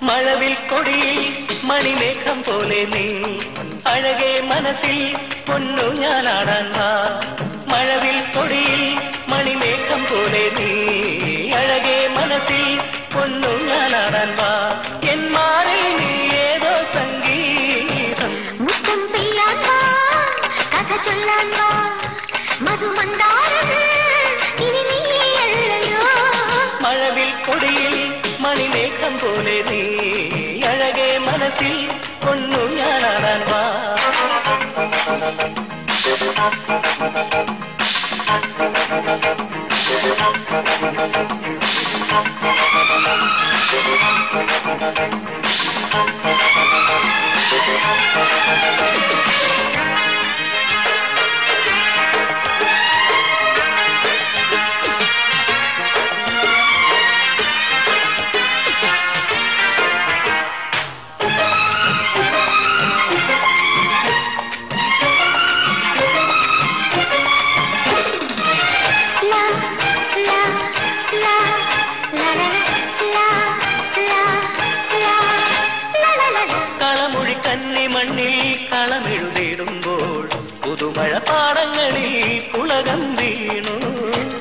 മഴവിൽ കൊടിയിൽ മണിമേഘം പോലെ നീ അഴകേ മനസ്സിൽ പൊന്നു ഞാനാടാൻ വാ. മഴവിൽ കൊടിയിൽ മണിമേഘം പോലെ നീ അഴകേ മനസ്സിൽ പൊന്നു ഞാനാടാൻ വാ. എൻ മാറിൽ നീ ഏതോ സംഗീതം മുത്തം പെയ്യാൻ വാ, കഥ ചൊല്ലാൻ വാ, മധുമന്ദാരം ഇനി നീയല്ലയോ. മഴവിൽ കൊടിയിൽ മണിമേഘം പോലെ നീ അഴകേ മനസ്സിൽ പൊന്നു ഞാനാടാൻ വാ. കന്നിമണ്ണിൽ കളമെഴുതിടുമ്പോൾ പുതുമഴ പാടങ്ങളിൽ പുളകം വീണു.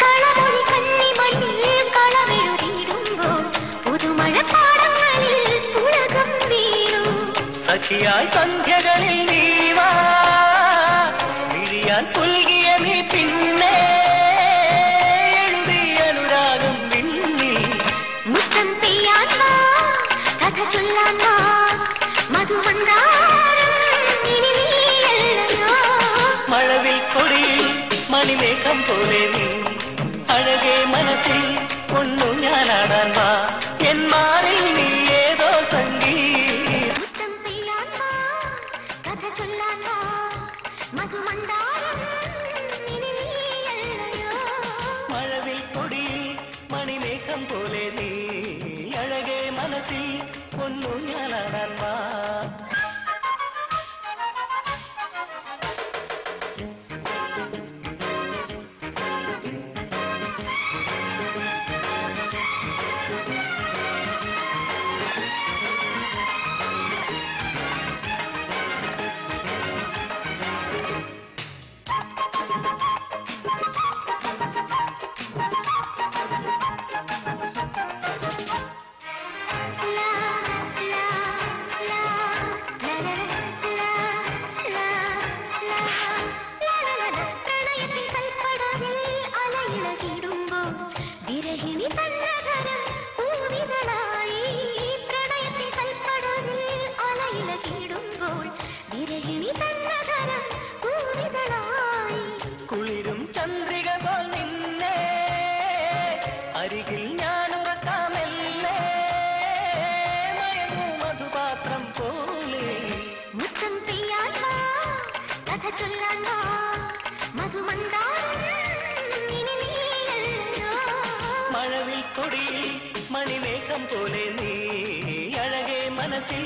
കളമൊഴി കന്നിമണ്ണിൽ കളമെഴുതിടുമ്പോൾ പുതുമഴ പാടങ്ങളിൽ പുളകം വീണു. സഖിയായി സന്ധ്യകളിൽ നീവാ വിഴിയാൻ പുൽകിയ നീ പിന്നെ എഴുതി അനുരാഗം വിണ്ണിൽ. മുത്തം പെയ്യാൻ വാ, കഥ ചൊല്ലാൻ വാ, മധുമന്ദാരം ഇനി നീയല്ലയോ. മഴവിൽ കൊടിയിൽ മണിമേഘം പോലെ നീ അഴകേ മനസ്സിൽ പൊന്നു ഞാനാടാൻ വാ. എൻ മാറിൽ നീ ഏതോ സംഗീതം. മുത്തം പെയ്യാൻ വാ, കഥ ചൊല്ലാൻ വാ, മധുമന്ദാരം ഇനി നീയല്ലയോ. മഴവിൽ കൊടിയിൽ മണിമേഘം പോലെ നീ അഴകേ മനസ്സിൽ പൊന്നു ഞാനാടാൻ വാ. കുളിരും ചന്ദ്രിക പോൽ നിന്നെ അരികിൽ ഞാനുറക്കാമല്ലേ മയങ്ങൂ മധുപാത്രം പോലെ. മുത്തം പെയ്യാൻ വാ, കഥ ചൊല്ലാൻ വാ, മധുമന്ദാരം ഇനി നീയല്ലയോ. മഴവിൽ കൊടിയിൽ മണിമേഘം പോലെ നീ അഴകേ മനസ്സിൽ